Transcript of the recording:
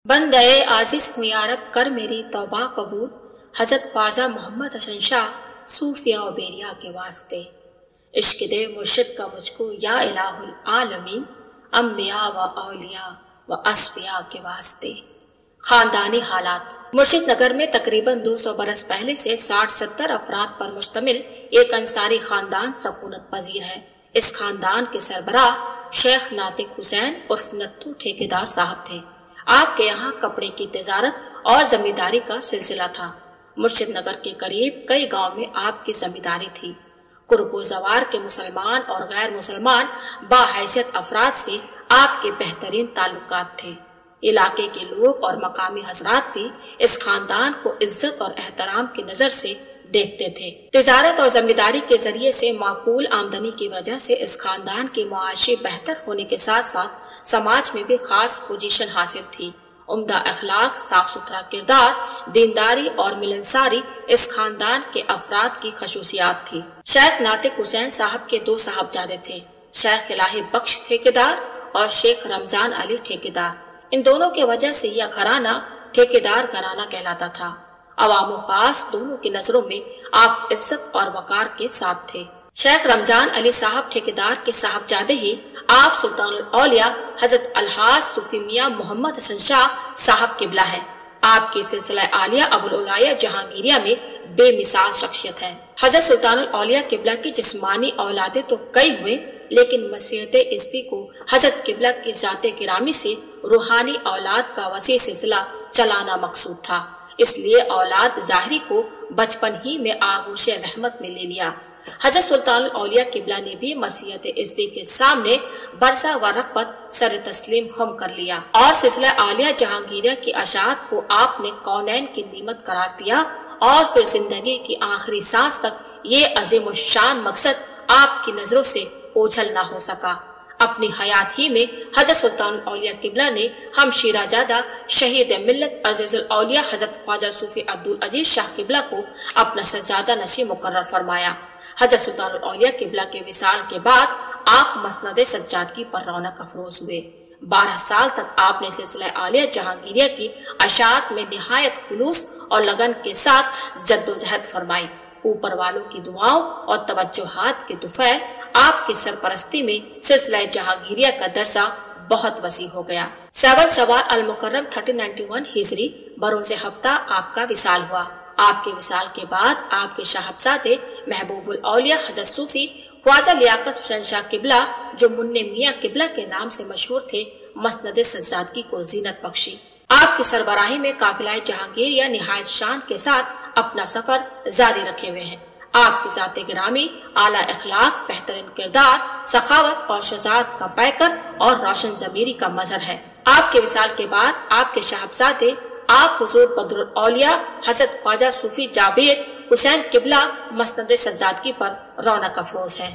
بندے عزیز ہوں یا رب کر میری توبہ قبول، حضرت خواجہ محمد حسن شاہ صوفیہ و بیریا کے واسطے۔ عشق دے مرشد کا مجھ کو یا الہ العالمین، انبیاء و اولیاء و اصفیاء کے واسطے۔ خاندانی حالات۔ مرشد نگر میں تقریباً 200 برس پہلے سے 60-70 افراد پر مشتمل ایک انصاری خاندان سکونت پذیر ہے۔ اس خاندان کے سربراہ شیخ ناطق حسین عرف نتھو ٹھیکیدار صاحب تھے۔ آپ کے یہاں کپڑے کی تجارت اور زمینداری کا سلسلہ تھا۔ مرشد نگر کے قریب کئی گاؤں میں آپ کی زمینداری تھی۔ قرب و زوار کے مسلمان اور غیر مسلمان باحیثیت افراد سے آپ کے بہترین تعلقات تھے۔ علاقے کے لوگ اور مقامی حضرات بھی اس خاندان کو عزت اور احترام کی نظر سے دیکھتے تھے۔ تجارت اور زمینداری کے ذریعے سے معقول آمدنی کی وجہ سے اس خاندان کی معاشی بہتر ہونے کے ساتھ ساتھ سماج میں بھی خاص پوزیشن حاصل تھی۔ عمدہ اخلاق، صاف ستھرا کردار، دینداری اور ملنساری اس خاندان کے افراد کی خصوصیات تھی۔ شیخ ناطق حسین صاحب کے 2 صاحبزادے تھے، شیخ الہی بخش ٹھیکیدار اور شیخ رمضان علی ٹھیکیدار۔ ان دونوں کی وجہ سے یہ گھرانہ ٹھیکیدار گھرانہ کہلاتا تھا۔ عوام و خاص دونوں کی نظروں میں آپ عزت اور وقار کے ساتھ تھے۔ شیخ رمضان علی صاحب ٹھیکیدار کے صاحبزادے ہی آپ سلطان الاولیاء حضرت الحاج صوفی میاں محمد حسن شاہ صاحب قبلہ ہے۔ آپ کی سلسلہ عالیہ ابوالعلاء جہانگیریہ میں بے مثال شخصیت ہے۔ حضرت سلطان الاولیاء قبلہ کی جسمانی اولادیں تو کئی ہوئے، لیکن مسیحت ازدی کو حضرت قبلہ کی ذات گرامی سے روحانی اولاد کا وسیع سلسلہ چلانا مقصود تھا، اس لیے اولاد ظاہری کو بچپن ہی میں آغوش رحمت میں لے لیا۔ حضرت سلطان الاولیاء قبلہ نے بھی مسیحت ازدی کے سامنے برسا و رغبت سر تسلیم خم کر لیا اور سلسلہ عالیہ جہانگیریہ کی اشاعت کو آپ نے کونین کی نعمت قرار دیا، اور پھر زندگی کی آخری سانس تک یہ عظیم الشان مقصد آپ کی نظروں سے اوجھل نہ ہو سکا۔ اپنی حیات ہی میں حضرت سلطان الاولیاء قبلہ نے ہم شیرازادہ شہید ملت عزیز الاولیاء حضرت خواجہ صوفی عبدالعزیز شاہ قبلہ کو اپنا سجادہ نشین مقرر فرمایا۔ حضرت سلطان الاولیاء قبلہ کے وصال کے بعد آپ مسند سجادگی پر رونق افروز ہوئے۔ 12 سال تک آپ نے سلسلہ عالیہ جہانگیریہ کی اشاعت میں نہایت خلوص اور لگن کے ساتھ جد و جہد فرمائی۔ اوپر والوں کی دعاؤں اور توجہات کے طفیل آپ کی سرپرستی میں سلسلہ جہانگیریہ کا درجہ بہت وسیع ہو گیا۔ 7 شوال المکرم 1391 ہجری بروز ہفتہ آپ کا وصال ہوا۔ آپ کے وصال کے بعد آپ کے صاحبزادے محبوب الاولیاء حضرت صوفی خواجہ لیاقت حسین شاہ قبلہ جو منع میاں قبلہ کے نام سے مشہور تھے، مسند سجادگی کو زینت بخشی۔ آپ کی سربراہی میں قافلہ جہانگیریہ نہایت شان کے ساتھ اپنا سفر جاری رکھے ہوئے ہیں۔ آپ کی ذات گرامی اعلیٰ اخلاق، بہترین کردار، سخاوت اور شجاعت کا پیکر اور روشن ضمیری کا مظہر ہے۔ آپ کے وصال کے بعد آپ کے صاحبزادے آپ حضور بدر الاولیاء حضرت خواجہ صوفی جاوید حسین قبلہ مسند سجادگی پر رونق افروز ہے۔